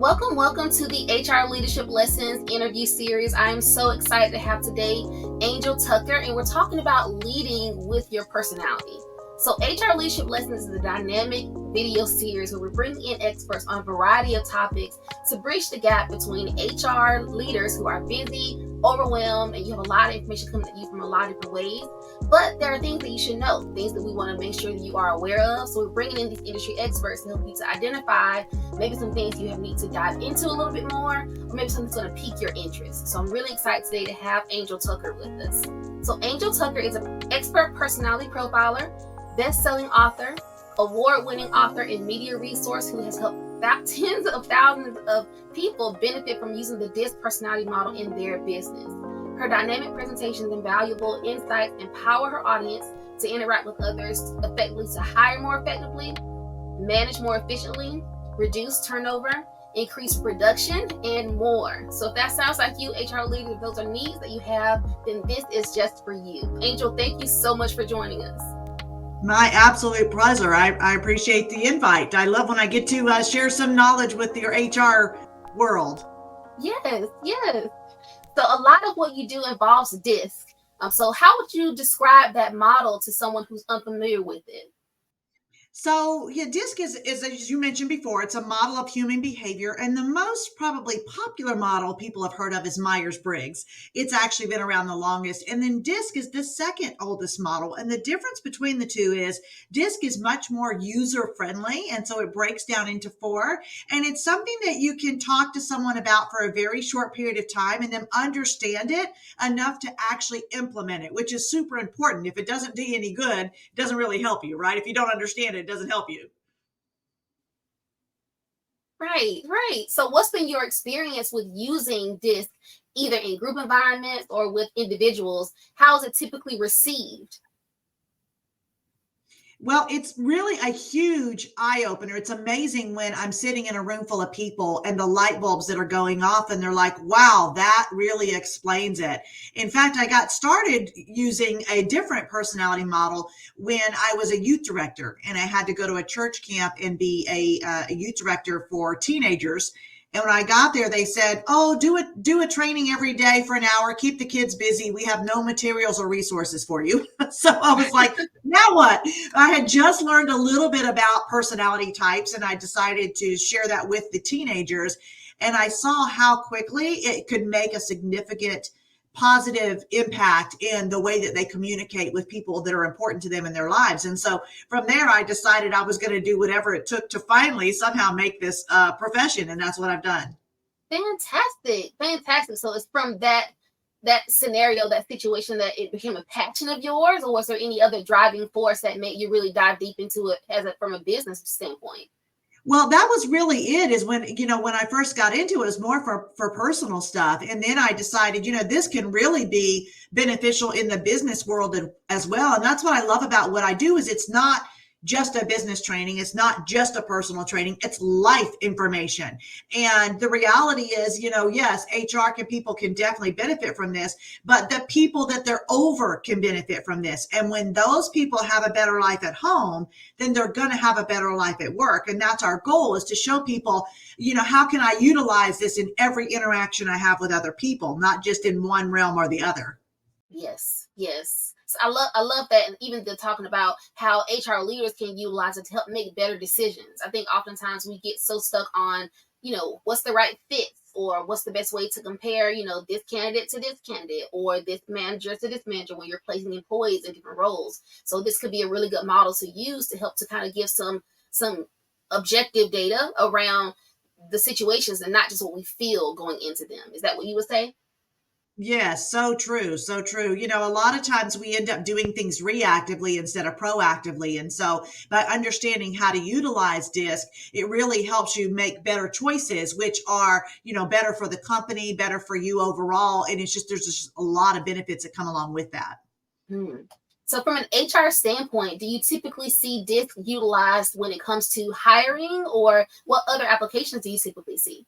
Welcome to the HR Leadership Lessons interview series. I am so excited to have today Angel Tucker, and we're talking about leading with your personality. So HR Leadership Lessons is a dynamic video series where we're bringing in experts on a variety of topics to bridge the gap between HR leaders who are busy, overwhelmed, and you have a lot of information coming at you from a lot of different ways. But there are things that you should know, things that we want to make sure that you are aware of. So we're bringing in these industry experts to help you to identify maybe some things you need to dive into a little bit more, or maybe something's going to pique your interest. So I'm really excited today to have Angel Tucker with us. So Angel Tucker is an expert personality profiler, best-selling author, award-winning author, and media resource who has helped tens of thousands of people benefit from using the DISC personality model in their business. Her dynamic presentations and valuable insights empower her audience to interact with others effectively, to hire more effectively, manage more efficiently, reduce turnover, increase production, and more. So if that sounds like you, HR leaders, if those are needs that you have, then this is just for you. Angel, thank you so much for joining us. My absolute pleasure. I appreciate the invite. I love when I get to share some knowledge with your HR world. Yes. So a lot of what you do involves DISC. So how would you describe that model to someone who's unfamiliar with it? So yeah, DISC is, as you mentioned before, it's a model of human behavior. And the most probably popular model people have heard of is Myers-Briggs. It's actually been around the longest. And then DISC is the second oldest model. And the difference between the two is DISC is much more user-friendly. And so it breaks down into four. And it's something that you can talk to someone about for a very short period of time and then understand it enough to actually implement it, which is super important. If it doesn't do you any good, it doesn't really help you, right? If you don't understand it, doesn't help you. Right. So what's been your experience with using DISC, either in group environments or with individuals? How is it typically received? Well, it's really a huge eye opener. It's amazing when I'm sitting in a room full of people and the light bulbs that are going off, and they're like, wow, that really explains it. In fact, I got started using a different personality model when I was a youth director, and I had to go to a church camp and be a youth director for teenagers. And when I got there, they said, oh, do a training every day for an hour. Keep the kids busy. We have no materials or resources for you. So I was like, now what? I had just learned a little bit about personality types, and I decided to share that with the teenagers. And I saw how quickly it could make a significant positive impact in the way that they communicate with people that are important to them in their lives. And so from there, I decided I was going to do whatever it took to finally somehow make this profession. And that's what I've done. Fantastic. So it's from that scenario, that situation, that it became a passion of yours, or was there any other driving force that made you really dive deep into it from a business standpoint? Well, that was really it, is when I first got into it was more for personal stuff. And then I decided, this can really be beneficial in the business world as well. And that's what I love about what I do, is it's not just a business training. It's not just a personal training. It's life information. And the reality is, yes, people can definitely benefit from this, but the people that they're over can benefit from this. And when those people have a better life at home, then they're going to have a better life at work. And that's our goal, is to show people, how can I utilize this in every interaction I have with other people, not just in one realm or the other. Yes. So I love that. And even talking about how HR leaders can utilize it to help make better decisions. I think oftentimes we get so stuck on, what's the right fit, or what's the best way to compare, this candidate to this candidate, or this manager to this manager, when you're placing employees in different roles. So this could be a really good model to use to help to kind of give some objective data around the situations and not just what we feel going into them. Is that what you would say? Yes, so true. So true. A lot of times we end up doing things reactively instead of proactively. And so by understanding how to utilize DISC, it really helps you make better choices, which are, better for the company, better for you overall. And there's just a lot of benefits that come along with that. So from an HR standpoint, do you typically see DISC utilized when it comes to hiring, or what other applications do you typically see?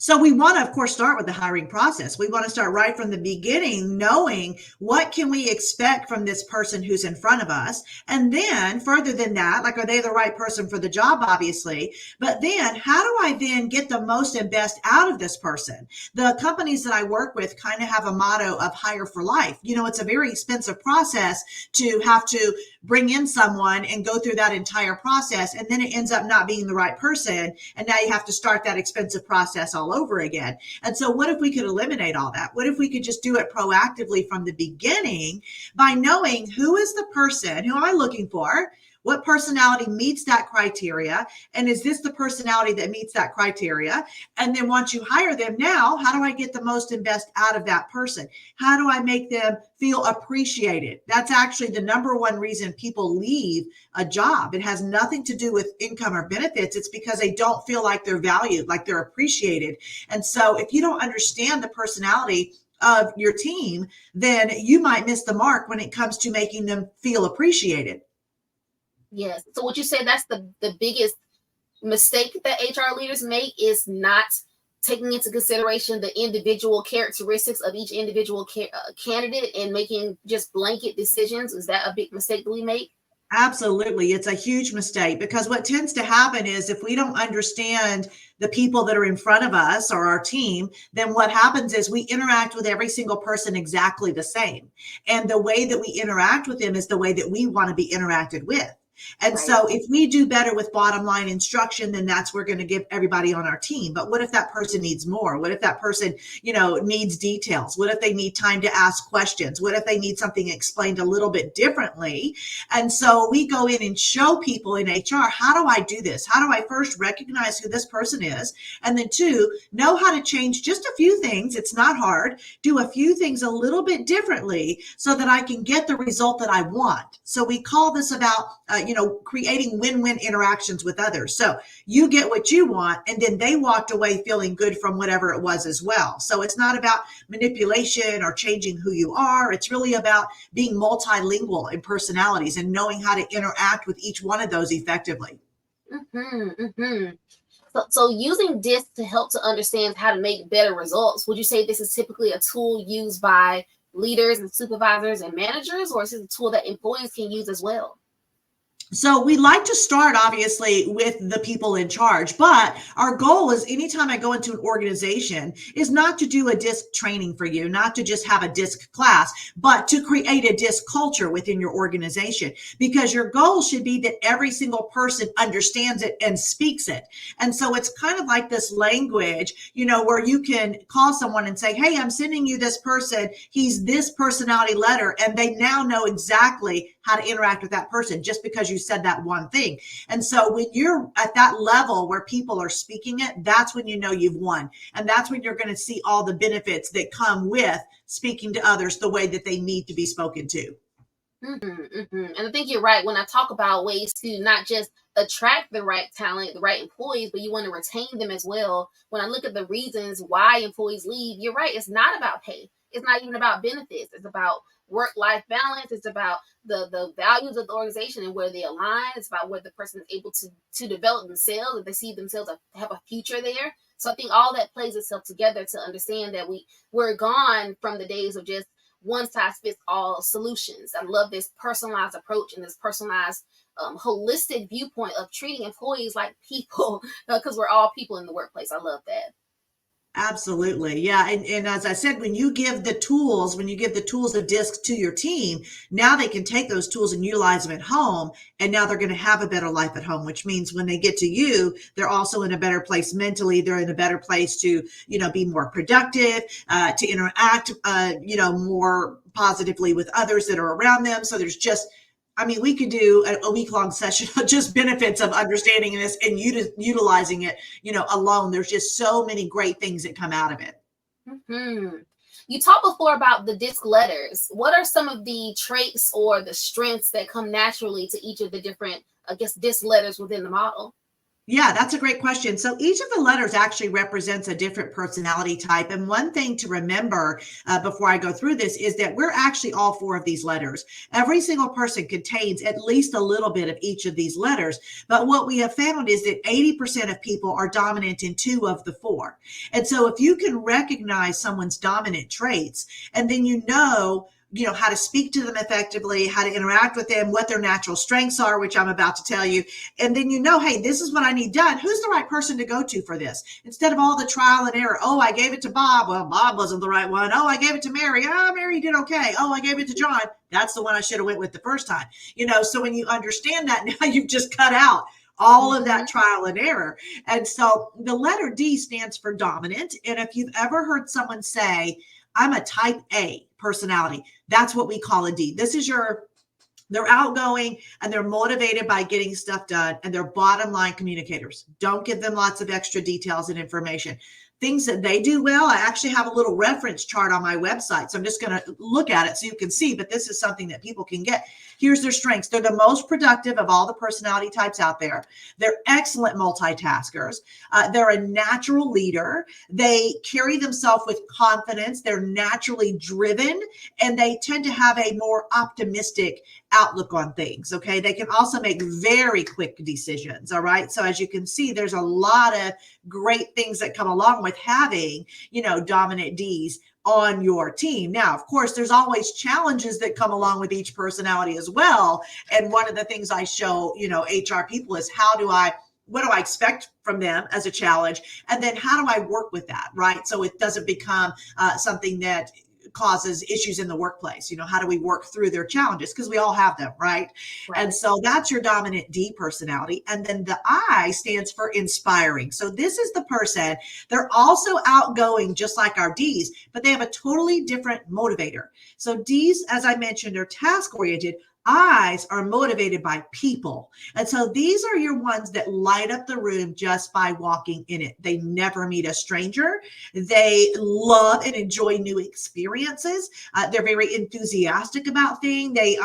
So we want to, of course, start with the hiring process. We want to start right from the beginning, knowing what can we expect from this person who's in front of us. And then further than that, like, are they the right person for the job? Obviously. But then how do I then get the most and best out of this person? The companies that I work with kind of have a motto of hire for life. It's a very expensive process to have to bring in someone and go through that entire process. And then it ends up not being the right person. And now you have to start that expensive process all over again. And so what if we could eliminate all that? What if we could just do it proactively from the beginning by knowing who is the person, who am I looking for? What personality meets that criteria? And is this the personality that meets that criteria? And then once you hire them, now, how do I get the most and best out of that person? How do I make them feel appreciated? That's actually the number one reason people leave a job. It has nothing to do with income or benefits. It's because they don't feel like they're valued, like they're appreciated. And so if you don't understand the personality of your team, then you might miss the mark when it comes to making them feel appreciated. Yes. So what you say, that's the biggest mistake that HR leaders make, is not taking into consideration the individual characteristics of each individual candidate and making just blanket decisions. Is that a big mistake that we make? Absolutely. It's a huge mistake, because what tends to happen is if we don't understand the people that are in front of us or our team, then what happens is we interact with every single person exactly the same. And the way that we interact with them is the way that we want to be interacted with. And Right. so if we do better with bottom line instruction, then that's we're going to give everybody on our team. But what if that person needs more? What if that person, needs details? What if they need time to ask questions? What if they need something explained a little bit differently? And so we go in and show people in HR, how do I do this? How do I first recognize who this person is? And then two, know how to change just a few things. It's not hard. Do a few things a little bit differently so that I can get the result that I want. So we call this about, creating win-win interactions with others. So you get what you want, and then they walked away feeling good from whatever it was as well. So it's not about manipulation or changing who you are. It's really about being multilingual in personalities and knowing how to interact with each one of those effectively. Mm-hmm, mm-hmm. So using DISC to help to understand how to make better results, would you say this is typically a tool used by leaders and supervisors and managers, or is it a tool that employees can use as well? So we like to start obviously with the people in charge, but our goal is anytime I go into an organization is not to do a DISC training for you, not to just have a DISC class, but to create a DISC culture within your organization, because your goal should be that every single person understands it and speaks it. And so it's kind of like this language, where you can call someone and say, hey, I'm sending you this person. He's this personality letter. And they now know exactly how to interact with that person just because you said that one thing. And so when you're at that level where people are speaking it, that's when you know you've won. And that's when you're going to see all the benefits that come with speaking to others the way that they need to be spoken to. Mm-hmm, mm-hmm. And I think you're right when I talk about ways to not just attract the right talent, the right employees, but you want to retain them as well. When I look at the reasons why employees leave, you're right. It's not about pay. It's not even about benefits. It's about work-life balance. It's about the values of the organization and where they align. It's about where the person is able to develop themselves, if they see themselves have a future there. So I think all that plays itself together to understand that we're gone from the days of just one size fits all solutions. I love this personalized approach and this personalized, holistic viewpoint of treating employees like people, because we're all people in the workplace. I love that. Absolutely. Yeah. And as I said, when you give the tools, of DISC to your team, now they can take those tools and utilize them at home. And now they're going to have a better life at home, which means when they get to you, they're also in a better place mentally. They're in a better place to, be more productive, to interact, more positively with others that are around them. So we could do a week-long session of just benefits of understanding this and utilizing it, alone. There's just so many great things that come out of it. Mm-hmm. You talked before about the DISC letters. What are some of the traits or the strengths that come naturally to each of the different, I guess, DISC letters within the model? Yeah, that's a great question. So each of the letters actually represents a different personality type. And one thing to remember before I go through this is that we're actually all four of these letters. Every single person contains at least a little bit of each of these letters. But what we have found is that 80% of people are dominant in two of the four. And so if you can recognize someone's dominant traits, and then how to speak to them effectively, how to interact with them, what their natural strengths are, which I'm about to tell you, and then hey, this is what I need done. Who's the right person to go to for this? Instead of all the trial and error. Oh, I gave it to Bob. Well, Bob wasn't the right one. Oh, I gave it to Mary. Oh, Mary did okay. Oh, I gave it to John. That's the one I should have went with the first time. So when you understand that, now you've just cut out all of that Mm-hmm. trial and error. And so the letter D stands for dominant. And if you've ever heard someone say, I'm a type A personality, that's what we call a D. They're outgoing and they're motivated by getting stuff done, and they're bottom line communicators. Don't give them lots of extra details and information. Things that they do well, I actually have a little reference chart on my website. So I'm just going to look at it so you can see, but this is something that people can get. Here's their strengths. They're the most productive of all the personality types out there. They're excellent multitaskers. They're a natural leader. They carry themselves with confidence. They're naturally driven, and they tend to have a more optimistic outlook on things. Okay. They can also make very quick decisions. All right. So as you can see, there's a lot of great things that come along with having, dominant D's on your team. Now, of course, there's always challenges that come along with each personality as well. And one of the things I show, HR people is what do I expect from them as a challenge? And then how do I work with that? Right. So it doesn't become something that causes issues in the workplace. How do we work through their challenges? Because we all have them, right? And Right. so that's your dominant D personality. And then the I stands for inspiring. So this is the person, they're also outgoing, just like our Ds, but they have a totally different motivator. So Ds, as I mentioned, are task oriented. I's are motivated by people. And so these are your ones that light up the room just by walking in it. They never meet a stranger. They love and enjoy new experiences. They're very enthusiastic about things. They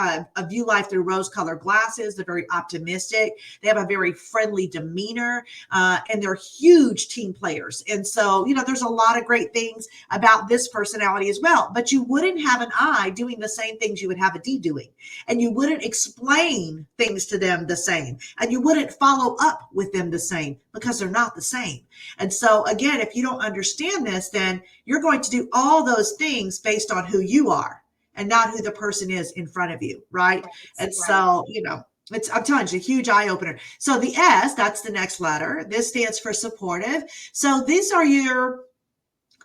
view life through rose-colored glasses. They're very optimistic. They have a very friendly demeanor, and they're huge team players. And so, there's a lot of great things about this personality as well. But you wouldn't have an I doing the same things you would have a D doing. And you wouldn't explain things to them the same. And you wouldn't follow up with them the same because they're not the same. And so again, if you don't understand this, then you're going to do all those things based on who you are and not who the person is in front of you, right? Right. And Right. so, I'm telling you, it's a huge eye opener. So the S, that's the next letter. This stands for supportive. So these are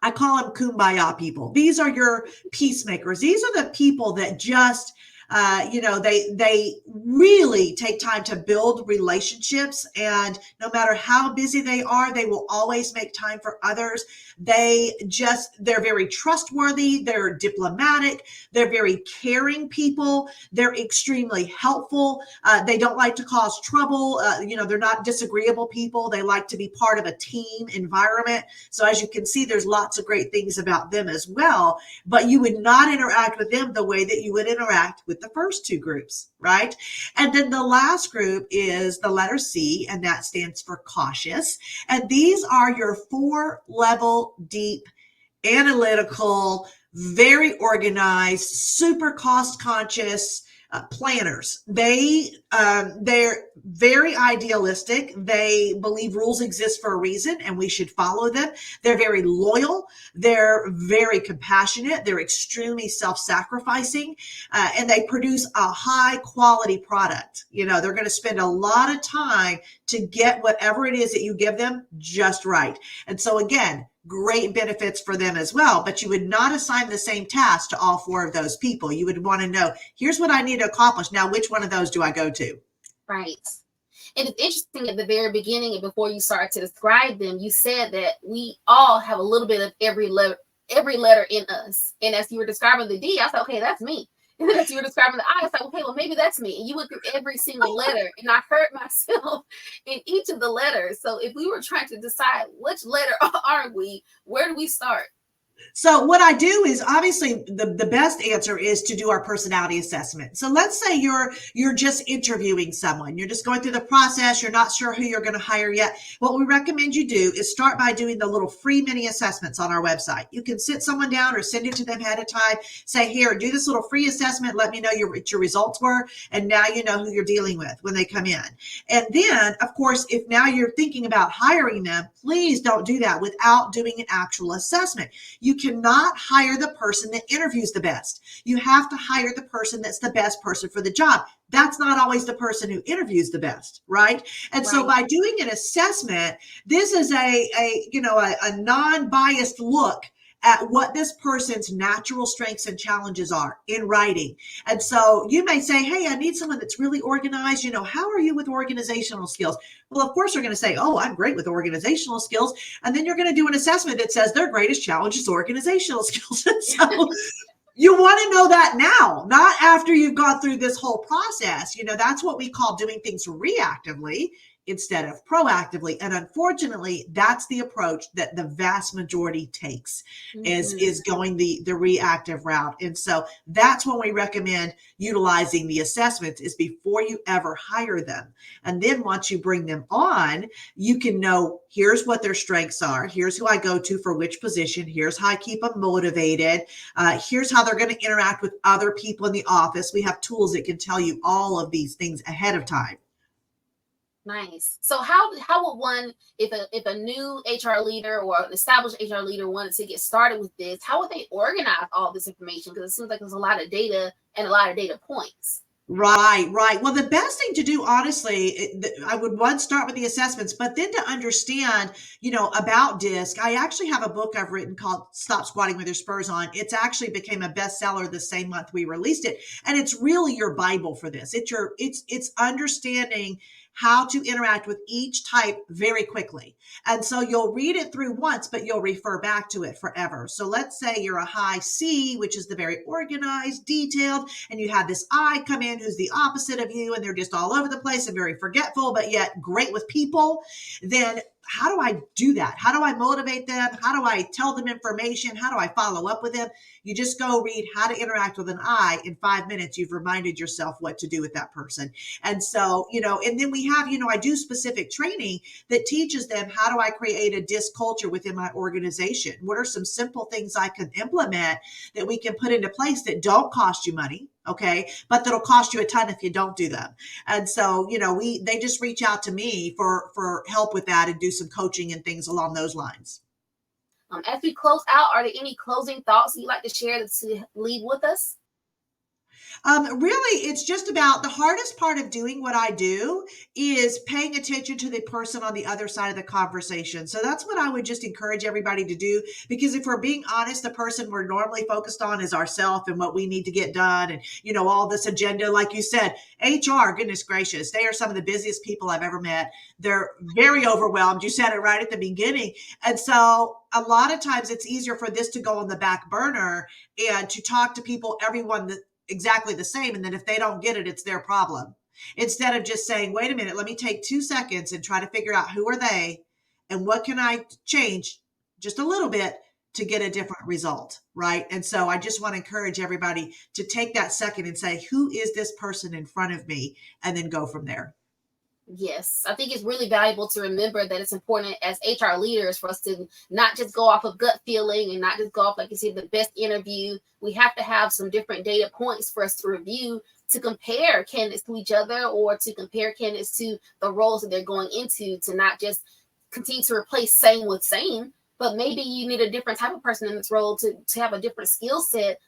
I call them kumbaya people. These are your peacemakers. These are the people that just they really take time to build relationships, and no matter how busy they are, they will always make time for others. They're very trustworthy. They're diplomatic. They're very caring people. They're extremely helpful. They don't like to cause trouble. They're not disagreeable people. They like to be part of a team environment. So as you can see, there's lots of great things about them as well, but you would not interact with them the way that you would interact with the first two groups, right? And then the last group is the letter C, and that stands for cautious. And these are your 4-level deep, analytical, very organized, super cost conscious planners. They're very idealistic. They believe rules exist for a reason and we should follow them. They're very loyal. They're very compassionate. They're extremely self-sacrificing, and they produce a high quality product. They're going to spend a lot of time to get whatever it is that you give them just right. And so again, great benefits for them as well, but you would not assign the same task to all 4 of those people. You would want to know, here's what I need to accomplish. Now, which one of those do I go to? Right. And it's interesting at the very beginning and before you start to describe them, you said that we all have a little bit of every letter in us. And as you were describing the D, I said, okay, that's me. And then as you were describing the I was like, okay, well, maybe that's me. And you went through every single letter, and I heard myself in each of the letters. So if we were trying to decide which letter are we, where do we start? So what I do is obviously the best answer is to do our personality assessment. So let's say you're just interviewing someone. You're just going through the process. You're not sure who you're going to hire yet. What we recommend you do is start by doing the little free mini assessments on our website. You can sit someone down or send it to them ahead of time. Say, here, do this little free assessment. Let me know what your results were. And now you know who you're dealing with when they come in. And then, of course, if now you're thinking about hiring them, please don't do that without doing an actual assessment. You cannot hire the person that interviews the best. You have to hire the person that's the best person for the job. That's not always the person who interviews the best, right? And so by doing an assessment, this is a non-biased look at what this person's natural strengths and challenges are in writing. And so you may say, hey, I need someone that's really organized. How are you with organizational skills? Well, of course, they're going to say, oh, I'm great with organizational skills. And then you're going to do an assessment that says their greatest challenge is organizational skills. And so you want to know that now, not after you've gone through this whole process. That's what we call doing things reactively instead of proactively. And unfortunately, that's the approach that the vast majority takes, is going the reactive route. And so that's when we recommend utilizing the assessments, is before you ever hire them. And then once you bring them on, you can know, here's what their strengths are. Here's who I go to for which position. Here's how I keep them motivated. Here's how they're going to interact with other people in the office. We have tools that can tell you all of these things ahead of time. Nice. So how would one, if a new HR leader or an established HR leader wanted to get started with this, how would they organize all this information? Because it seems like there's a lot of data and a lot of data points. Right. Well, the best thing to do, honestly, I would start with the assessments, but then to understand, about DISC, I actually have a book I've written called Stop Squatting with Your Spurs On. It's actually became a bestseller the same month we released it. And it's really your Bible for this. It's understanding how to interact with each type very quickly. And so you'll read it through once, but you'll refer back to it forever. So let's say you're a high C, which is the very organized, detailed, and you have this I come in who's the opposite of you, and they're just all over the place and very forgetful, but yet great with people. Then how do I do that? How do I motivate them? How do I tell them information? How do I follow up with them? You just go read How to Interact with an I. In 5 minutes, you've reminded yourself what to do with that person. And so, and then we have, I do specific training that teaches them, how do I create a DISC culture within my organization? What are some simple things I can implement that we can put into place that don't cost you money? Okay. But that'll cost you a ton if you don't do them. And so, they just reach out to me for help with that and do some coaching and things along those lines. As we close out, are there any closing thoughts you'd like to share to leave with us? Really, it's just about the hardest part of doing what I do is paying attention to the person on the other side of the conversation. So that's what I would just encourage everybody to do, because if we're being honest, the person we're normally focused on is ourselves and what we need to get done. And, all this agenda, like you said, HR, goodness gracious, they are some of the busiest people I've ever met. They're very overwhelmed. You said it right at the beginning. And so a lot of times it's easier for this to go on the back burner and to talk to people, everyone that exactly the same. And then if they don't get it, it's their problem. Instead of just saying, wait a minute, let me take 2 seconds and try to figure out who are they and what can I change just a little bit to get a different result, right? And so I just want to encourage everybody to take that second and say, who is this person in front of me? And then go from there. Yes, I think it's really valuable to remember that it's important as HR leaders for us to not just go off of gut feeling and not just go off, like you said, the best interview. We have to have some different data points for us to review, to compare candidates to each other, or to compare candidates to the roles that they're going into, to not just continue to replace same with same, but maybe you need a different type of person in this role to have a different skill set,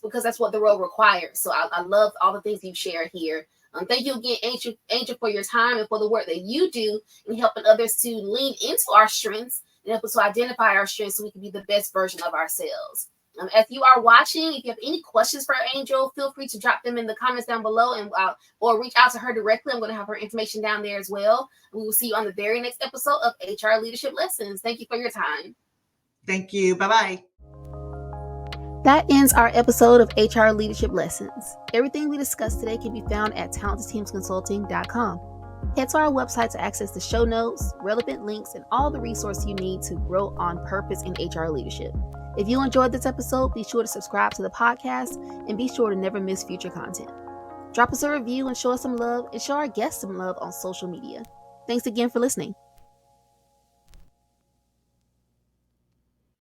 because that's what the role requires. So I love all the things you've shared here. Thank you again, Angel, for your time and for the work that you do in helping others to lean into our strengths and help us to identify our strengths so we can be the best version of ourselves. As you are watching, if you have any questions for Angel, feel free to drop them in the comments down below, and or reach out to her directly. I'm going to have her information down there as well. We will see you on the very next episode of HR Leadership Lessons. Thank you for your time. Thank you. Bye-bye. That ends our episode of HR Leadership Lessons. Everything we discussed today can be found at talentedteamsconsulting.com. Head to our website to access the show notes, relevant links, and all the resources you need to grow on purpose in HR leadership. If you enjoyed this episode, be sure to subscribe to the podcast and be sure to never miss future content. Drop us a review and show us some love, and show our guests some love on social media. Thanks again for listening.